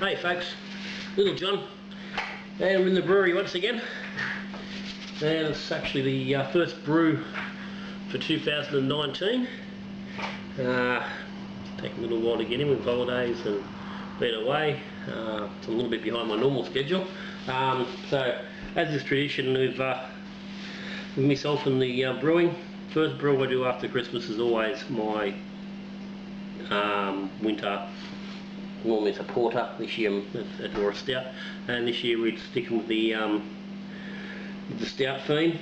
Hey folks, Little John, and we're in the brewery once again. And it's actually the first brew for 2019. It's taken a little while to get in with holidays and been away. It's a little bit behind my normal schedule. So as is tradition with myself and the brewing, first brew I do after Christmas is always my winter. Normally it's a porter. This year it's more a stout, and this year we're sticking with the stout theme.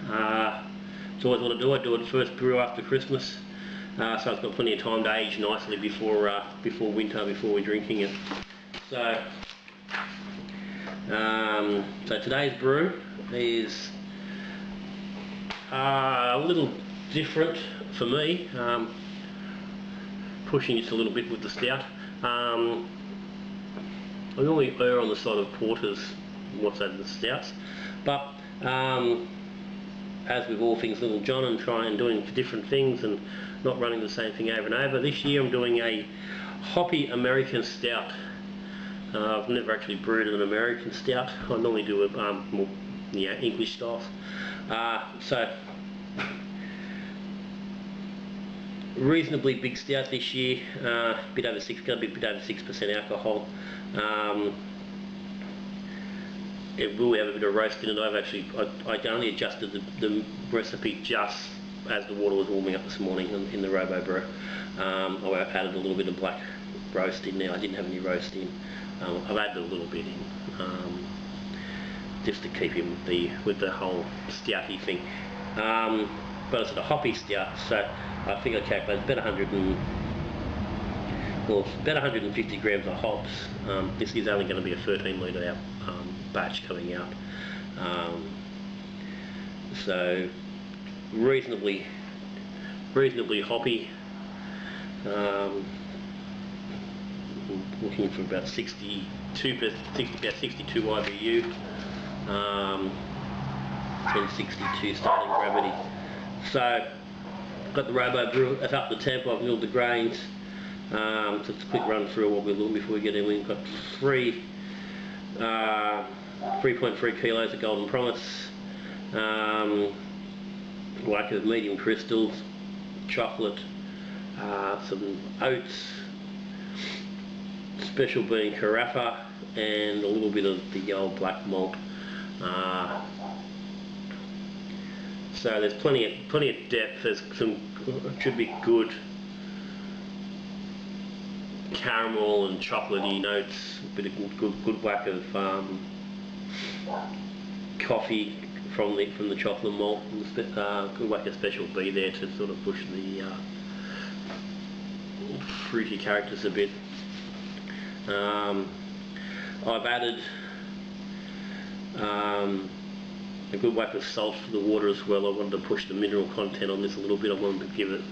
It's always what I do. I do it first brew after Christmas, so it's got plenty of time to age nicely before winter, before we're drinking it. So today's brew is a little different for me, pushing just a little bit with the stout. I normally err on the side of porters, what's that, the stouts, but as with all things Little John, and trying doing different things and not running the same thing over and over, this year I'm doing a Hoppy American Stout. I've never actually brewed an American Stout. I normally do it more English styles. So reasonably big stout this year, going to be a bit over 6% alcohol. It will have a bit of roast in it. I only adjusted the recipe just as the water was warming up this morning in the Robobrew. I added a little bit of black roast in there. I didn't have any roast in. I've added a little bit in, just to keep him with the whole stouty thing. But it's a hoppy stout, so I think I calculated about 150 grams of hops. This is only going to be a 13 litre batch coming out, so reasonably hoppy. Looking for about 62 IBU, 1062 starting gravity. So got the Robobrew, it's up the temp. I've milled the grains. So it's a quick run through what we're looking before we get in. We've got 3.3 kilos of Golden Promise, like of medium crystals, chocolate, some oats, special bean carafa, and a little bit of the old black malt. So there's plenty of depth. There's should be good caramel and chocolatey notes. A bit of good whack of coffee from the chocolate malt. Good whack of special B there to sort of push the fruity characters a bit. I've added a good whack of salt for the water as well. I wanted to push the mineral content on this a little bit. I wanted to give it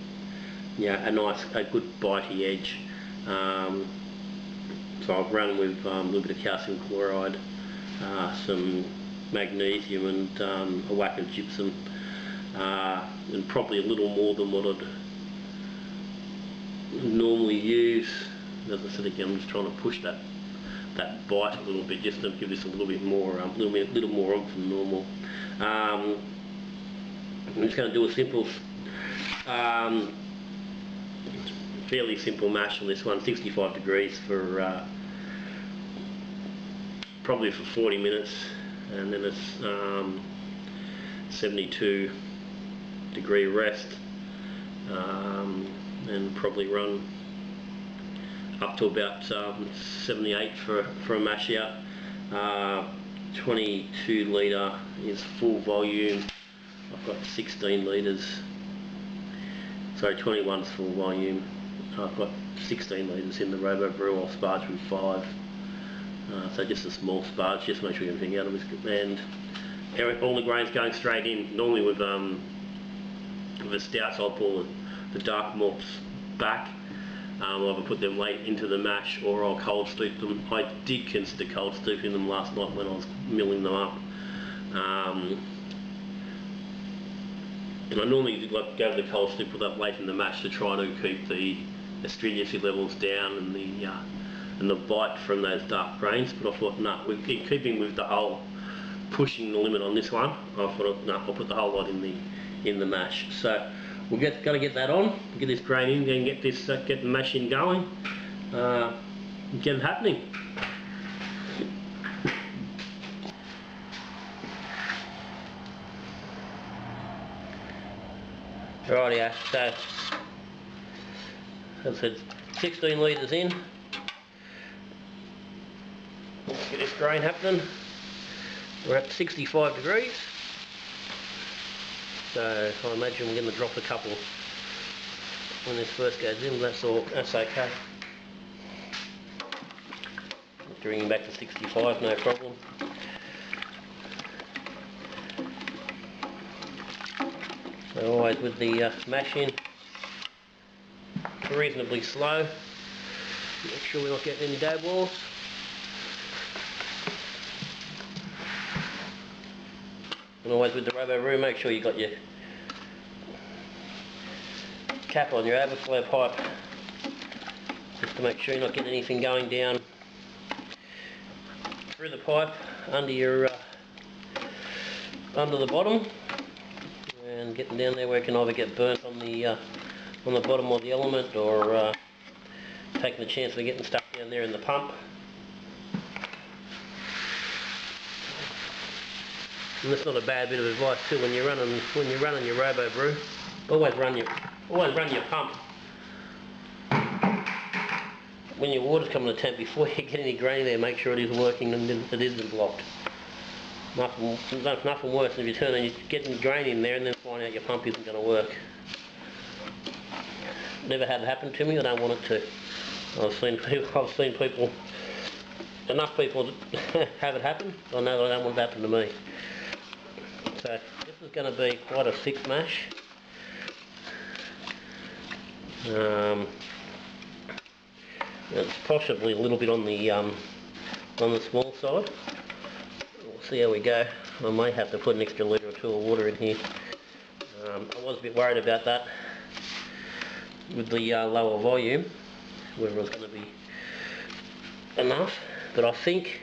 a good bitey edge. So I've run with a little bit of calcium chloride, some magnesium, and a whack of gypsum, and probably a little more than what I'd normally use. As I said again, I'm just trying to push that bite a little bit, just to give this a little bit more, little more oomph than normal. I'm just going to do a simple, fairly simple mash on this one. 65 degrees for probably for 40 minutes, and then it's 72 degree rest, and probably run up to about 78 for a mash out. 22 litre is full volume. I've got 16 litres. Sorry, 21's full volume. I've got 16 litres in the Robobrew. I'll sparge with 5. So just a small sparge, just to make sure everything out of it. And all the grains going straight in. Normally with the stouts, I'll pull the dark malts back. I'll either put them late into the mash, or I'll cold steep them. I did consider cold steeping them last night when I was milling them up. And I normally like go to the cold steep with that late in the mash to try to keep the astringency levels down and and the bite from those dark grains. But I thought, no, in keeping with the whole pushing the limit on this one, I thought, no, I'll put the whole lot in the mash. So we'll got to get that on, get this grain in, then get this get the mash in going, get it happening. Rightio, so as I said, 16 litres in. Let's get this grain happening. We're at 65 degrees, so I imagine we're going to drop a couple when this first goes in. That's okay. Bring him back to 65, no problem. So always with the mash in, reasonably slow. Make sure we're not getting any dab walls. And always with the Robobrew, make sure you got your cap on your overflow pipe, just to make sure you're not getting anything going down through the pipe under your under the bottom, and getting down there where it can either get burnt on the bottom of the element, or taking the chance of getting stuck down there in the pump. And that's not a bad bit of advice too when you're running your Robobrew. Always run your pump when your water's coming to temp before you get any grain there. Make sure it is working and it isn't blocked. Nothing worse than if you turn and you're getting grain in there and then find out your pump isn't going to work. Never had it happen to me. I don't want it to. I've seen people, enough people have it happen. I know that I don't want it to happen to me. So this is going to be quite a thick mash. It's possibly a little bit on the small side. We'll see how we go. I may have to put an extra litre or two of water in here. I was a bit worried about that with the lower volume, whether it was going to be enough, but I think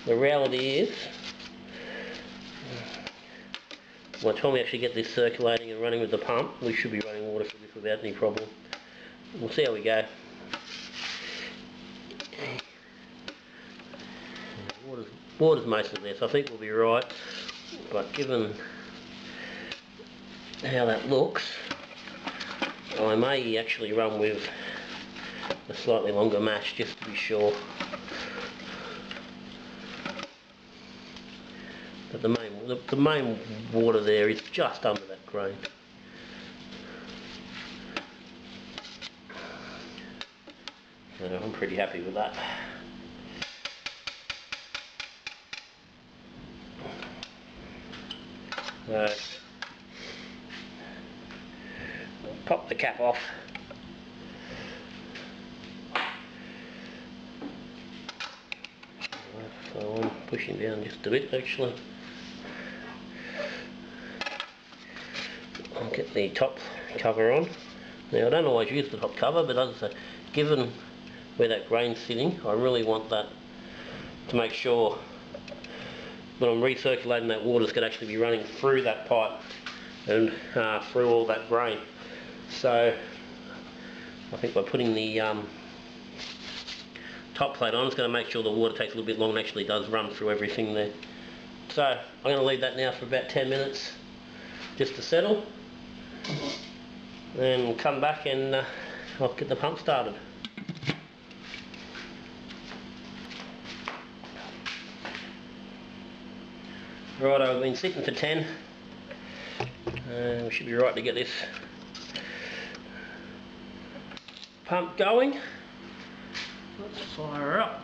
the reality is, by the time we actually get this circulating and running with the pump, we should be running water for this without any problem. We'll see how we go. Water's mostly there, so I think we'll be right, but given how that looks, I may actually run with a slightly longer mash just to be sure. But the main water there is just under that grain. So I'm pretty happy with that. Pop the cap off. So I'm pushing down just a bit actually. I'll get the top cover on. Now I don't always use the top cover, but as I say, given where that grain's sitting, I really want that to make sure when I'm recirculating that water, it's going to actually be running through that pipe and through all that grain. So I think by putting the top plate on, it's going to make sure the water takes a little bit long and actually does run through everything there. So I'm going to leave that now for about 10 minutes just to settle, then we'll come back and I'll get the pump started. Right, I've been sitting for 10. We should be right to get this pump going. Let's fire her up.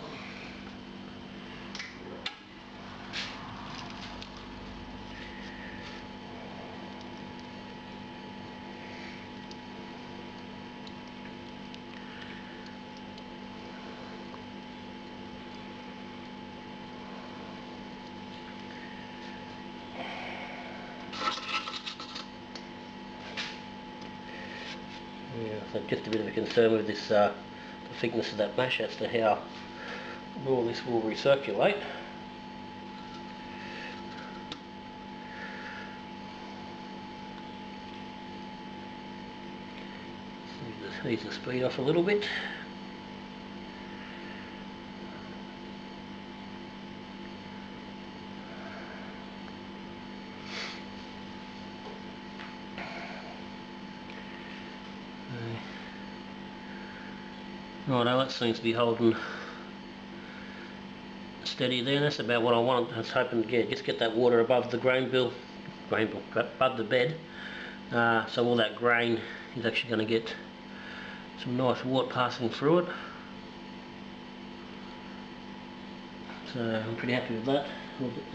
Yeah, so just a bit of a concern with this, the the thickness of that mash as to how well this will recirculate. So ease the speed off a little bit. Righto, that seems to be holding steady there. That's about what I want. I was hoping to just get that water above the above the bed, so all that grain is actually going to get some nice water passing through it. So I'm pretty happy with that. We'll get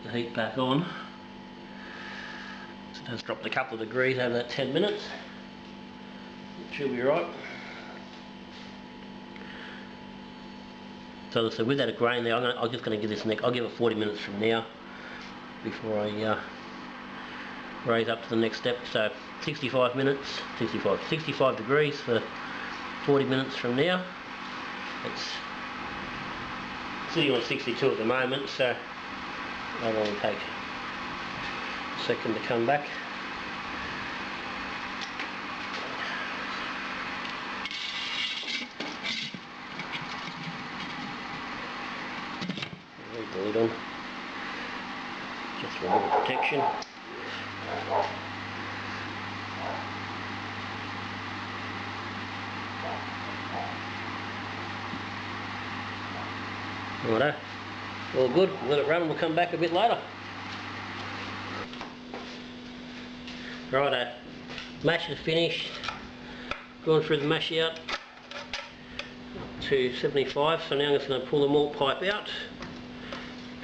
the heat back on. So it has dropped a couple of degrees over that 10 minutes. It should be right. So with that grain there, I'm just going to give this I'll give it 40 minutes from now before I raise up to the next step. So 65 degrees for 40 minutes from now. It's sitting on 62 at the moment, so that'll only take a second to come back. Leave the lid on, just for a little protection. Righto, all good. We'll let it run and we'll come back a bit later. Righto, mash is finished. Going through the mash out to 75, so now I'm just going to pull the malt pipe out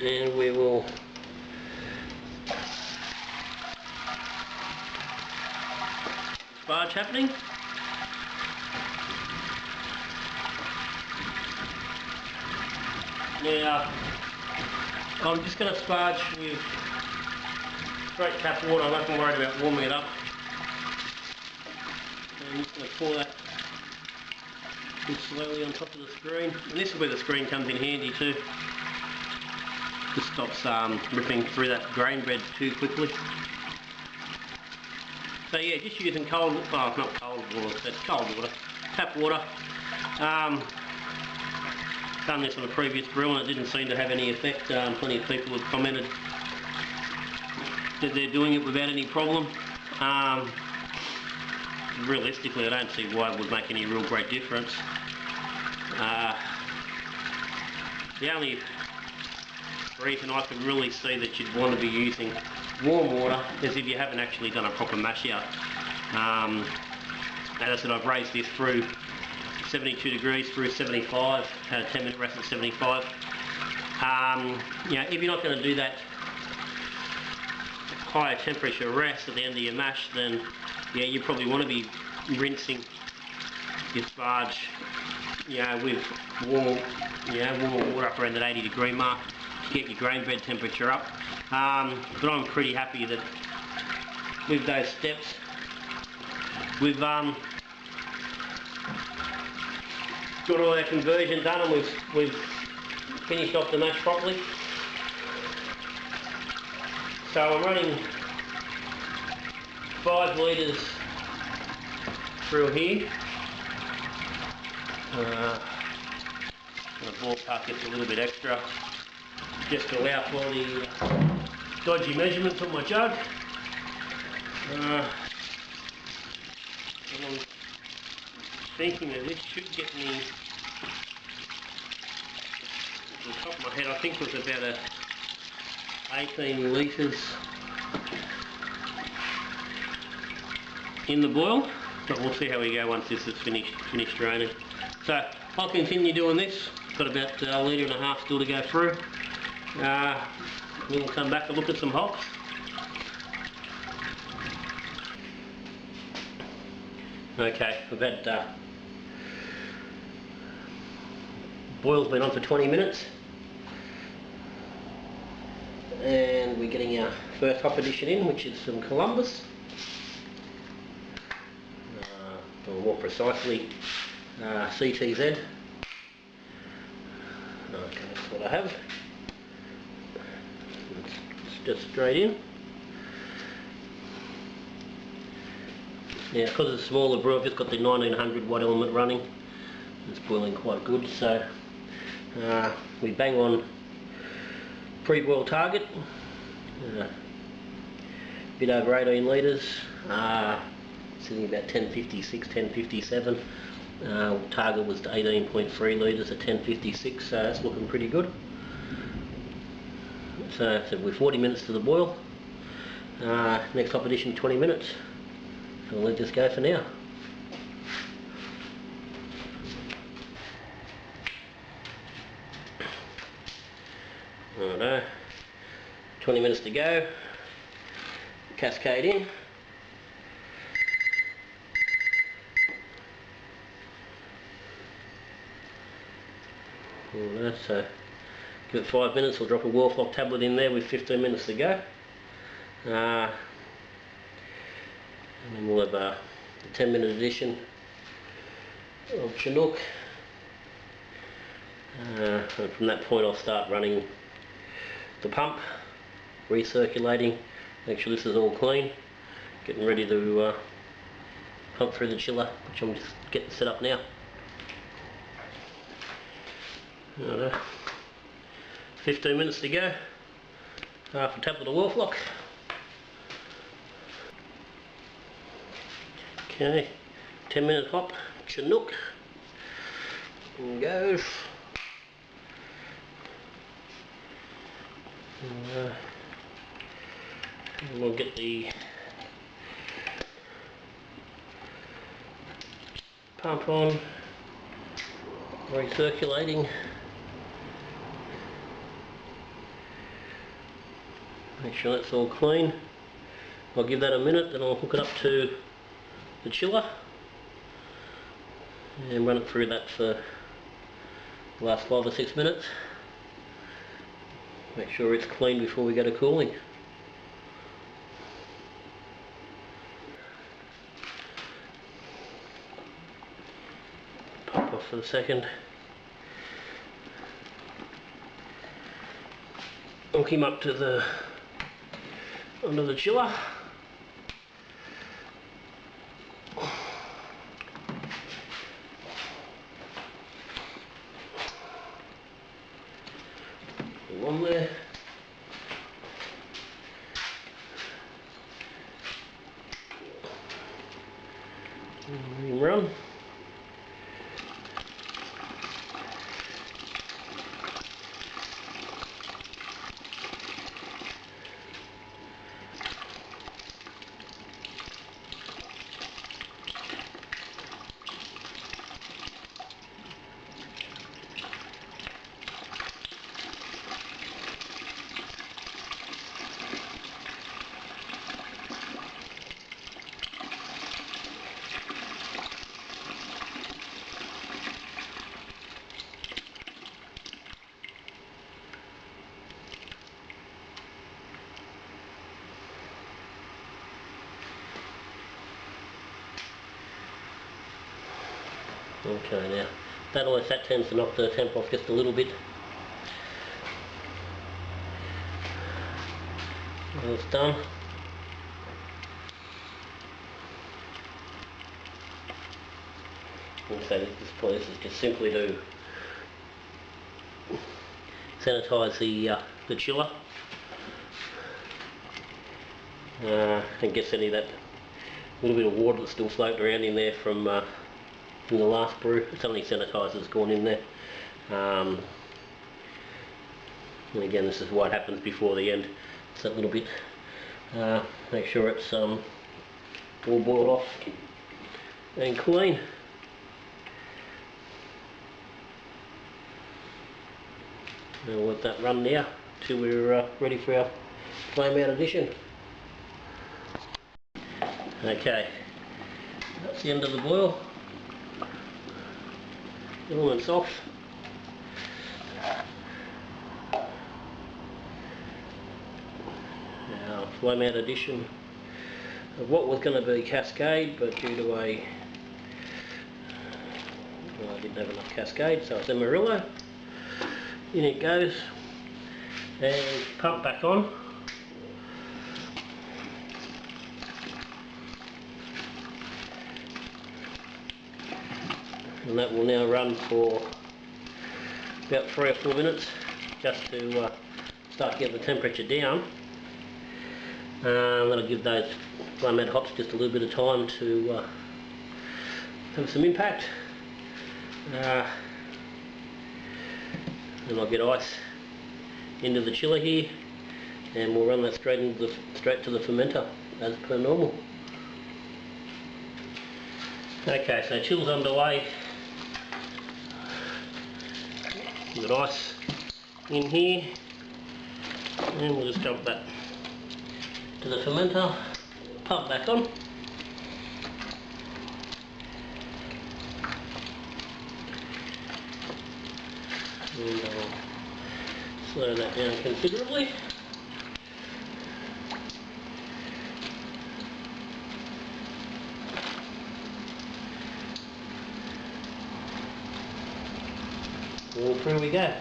and we will sparge happening. Now, I'm just going to sparge with straight tap water. I'm not worried about warming it up. I'm just going to pour that slowly on top of the screen. And this is where the screen comes in handy too. Just stops ripping through that grain bed too quickly. So yeah, just using not cold water, but cold water, tap water. Done this on a previous brew and it didn't seem to have any effect. Plenty of people have commented that they're doing it without any problem. Realistically, I don't see why it would make any real great difference. The only reason I can really see that you'd want to be using warm water is if you haven't actually done a proper mash out. As I said, I've raised this through 72 degrees through 75, had a 10-minute rest at 75. You know, if you're not going to do that higher temperature rest at the end of your mash, then yeah, you probably want to be rinsing your sparge, you know, with warm water up around that 80-degree mark to get your grain bed temperature up. But I'm pretty happy that with those steps, we've got all our conversion done and we've finished off the mash properly. So I'm running 5 litres through here. The ballpark gets a little bit extra just to allow for the dodgy measurements on my jug. And I'm thinking that this should get me, off the top of my head, I think it was about 18 litres in the boil, but we'll see how we go once this is finished draining. So I'll continue doing this. Got about a litre and a half still to go through. We'll come back and look at some hops. Okay, we've had boil's been on for 20 minutes and we're getting our first hop addition in, which is some Columbus. or more precisely CTZ. Okay, that's what I have. It's just straight in. Now, because it's a smaller brew, I've just got the 1900 watt element running. It's boiling quite good, so we bang on pre-boil target. Bit over 18 litres, sitting about 1056, 1057. Target was 18.3 litres at 1056, so that's looking pretty good. So we're 40 minutes to the boil. Next top addition 20 minutes. So we'll let this go for now. Righto, 20 minutes to go. Cascade in. Righto, so give it 5 minutes. We'll drop a Wharf-Lock tablet in there with 15 minutes to go. And then we'll have a 10-minute addition of Chinook. And from that point I'll start running the pump, recirculating, make sure this is all clean, getting ready to pump through the chiller, which I'm just getting set up now. 15 minutes to go, half a tablet of Wharf-Lock. Okay, 10-minute hop, Chinook, and goes. And we'll get the pump on, recirculating. Make sure that's all clean. I'll give that a minute, then I'll hook it up to the chiller and run it through that for the last 5 or 6 minutes. Make sure it's clean before we go to cooling. Pop off for a second. Hook him up to under the chiller. On there. And run. Okay, now that tends to knock the temp off just a little bit. When it's done, okay, this is just simply to sanitize the chiller and get any of that little bit of water that's still floating around in there from the last brew. Some of the sanitizer's gone in there. And again, this is what happens before the end. It's that little bit. Make sure it's all boiled off and clean. And we'll let that run now till we're ready for our flame out addition. Okay, that's the end of the boil. Elements off. Now, flame out addition of what was going to be Cascade, but due to a Well, I didn't have enough Cascade, so it's Amarillo. In it goes, and pump back on. And that will now run for about 3 or 4 minutes, just to start to get the temperature down. That'll give those mad hops just a little bit of time to have some impact. Then I'll get ice into the chiller here, and we'll run that straight to the fermenter as per normal. Okay, so chill's underway. We've got ice in here, and we'll just dump that to the fermenter, pump back on. And I'll slow that down considerably. And through we go.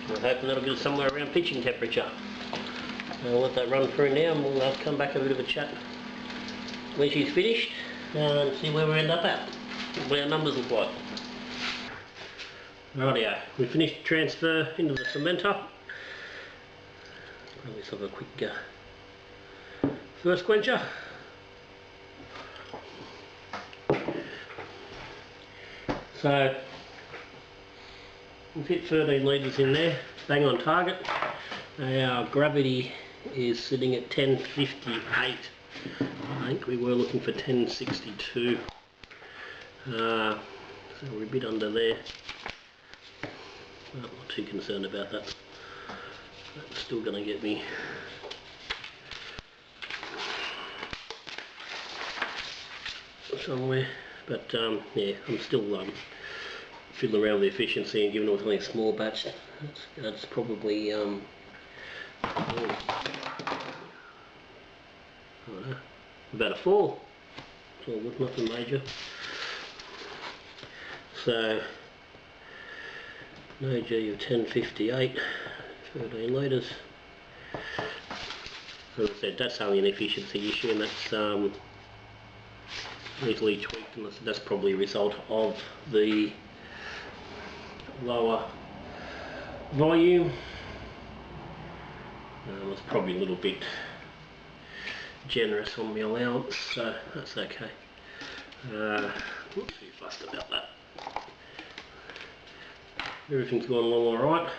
We're hoping that'll get us somewhere around pitching temperature. I'll let that run through now, and we'll come back, have a bit of a chat when she's finished, and see where we end up at, what our numbers look like. Rightio, we finished the transfer into the fermenter. Let's have a quick first quencher. So we've hit 13 litres in there, bang on target. Our gravity is sitting at 1058. I think we were looking for 1062. So we're a bit under there. I'm not too concerned about that. That's still going to get me somewhere, but yeah, I'm still fiddling around with the efficiency, and given it was only a small batch, that's probably I don't know, about a 4. It's all good, nothing major. So no G of 1058, 13 litres. As I said, that's only an efficiency issue, and that's easily tweaked, and that's probably a result of the lower volume. It's probably a little bit generous on my allowance, so that's okay. Not too fussed about that. Everything's gone along alright.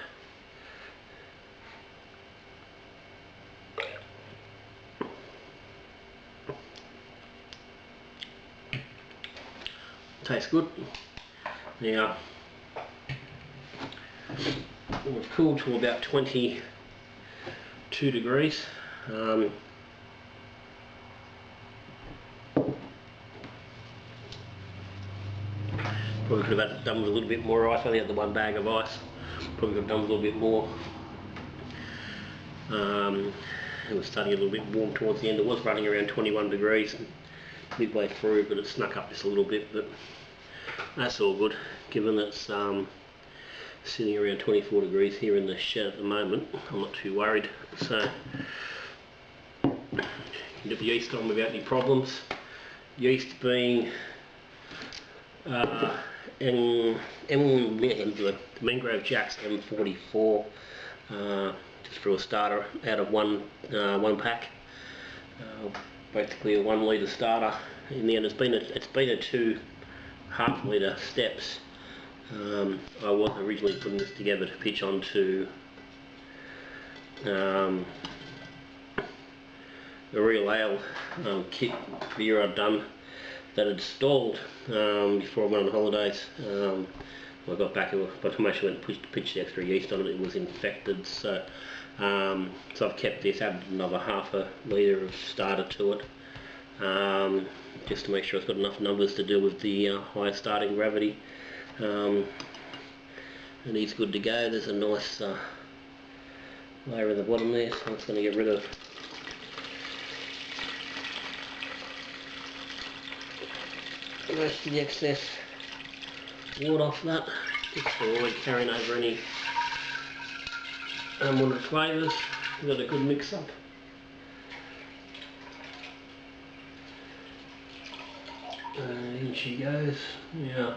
Tastes good. Now, we've cooled to about 22 degrees. Probably could have done with a little bit more ice. I only had the 1 bag of ice. Probably could have done with a little bit more. It was starting a little bit warm towards the end. It was running around 21 degrees midway through, but it snuck up just a little bit. But that's all good, given it's sitting around 24 degrees here in the shed at the moment. I'm not too worried. So get the yeast on without any problems. Yeast being the Mangrove Jack's M44, just for a starter, out of one pack, basically a 1 litre starter. In the end, it's been a 2 half-litre steps. I was originally putting this together to pitch onto a real ale kit beer I'd done that had stalled before I went on holidays. When I got back, by the time I actually went and pitched the extra yeast on it, it was infected. So I've kept this, added another half a litre of starter to it, just to make sure it's got enough numbers to deal with the high starting gravity. And and he's good to go. There's a nice layer at the bottom there, so I'm just going to get rid of most of the excess water off that, just to avoid carrying over any unwanted flavours. We've got a good mix up. In she goes, yeah.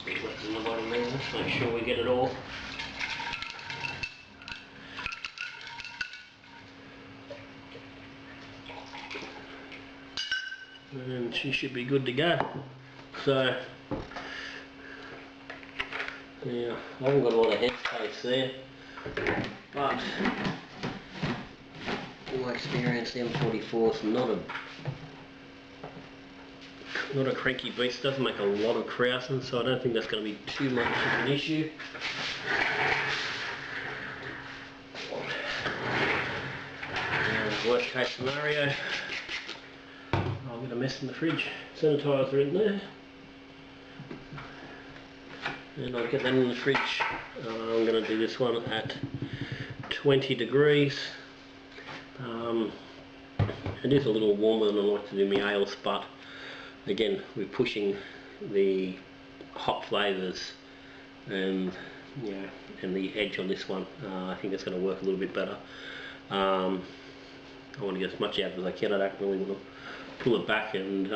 Left in the bottom there, let's make sure we get it all. And she should be good to go. So, yeah, I haven't got a lot of headspace there, but in my experience, the M44 is not a cranky beast. Doesn't make a lot of krausen, so I don't think that's going to be too much of an issue. Worst case scenario, I'll get a mess in the fridge. Sanitizer in there, and I'll get that in the fridge. I'm going to do this one at 20 degrees. It is a little warmer than I like to do my ales, but again, we're pushing the hop flavours and the edge on this one. I think it's going to work a little bit better. I want to get as much out as I can. I don't really want to pull it back and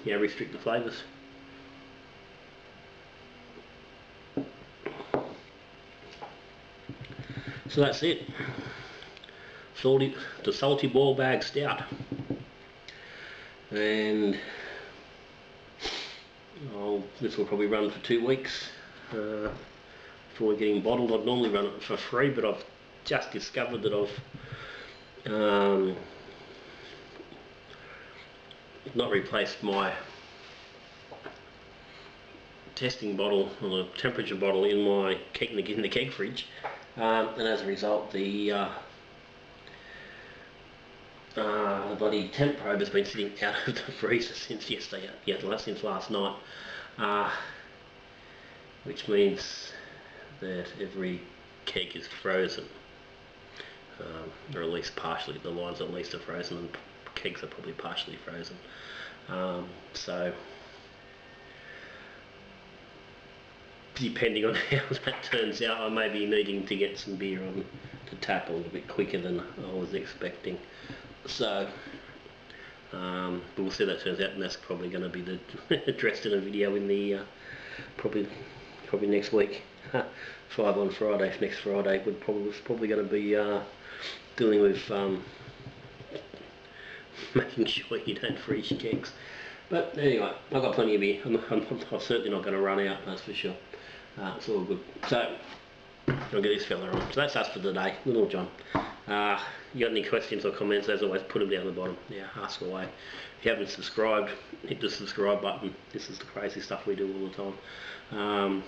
restrict the flavours. So that's it. The salty ball bag stout, and this will probably run for 2 weeks before getting bottled. I'd normally run it for free, but I've just discovered that I've not replaced my testing bottle or the temperature bottle in my keg, in the keg fridge, and as a result the bloody temp probe has been sitting out of the freezer since yesterday, since last night, which means that every keg is frozen, or at least partially. The lines at least are frozen, and kegs are probably partially frozen. So depending on how that turns out, I may be needing to get some beer on the tap a little bit quicker than I was expecting. So but we'll see how that turns out, and that's probably going to be addressed in a video in the probably next week. 5 on Friday. Next Friday was probably going to be dealing with making sure you don't freeze your kegs. But anyway, I've got plenty of beer. I'm certainly not going to run out, that's for sure. It's all good. So I'll get this fella on. So that's us for today, Little John. You got any questions or comments, as always, put them down the bottom. Yeah, ask away. If you haven't subscribed, hit the subscribe button. This is the crazy stuff we do all the time.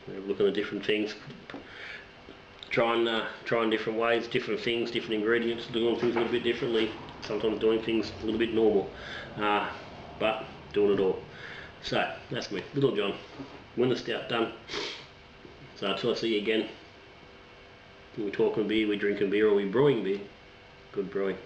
We're looking at different things, trying different ways, different things, different ingredients, doing things a little bit differently, sometimes doing things a little bit normal, but doing it all. So that's me, Little John. When the stout done. So until I see you again, we're talking beer, we're drinking beer, or we're brewing beer. Good brewing.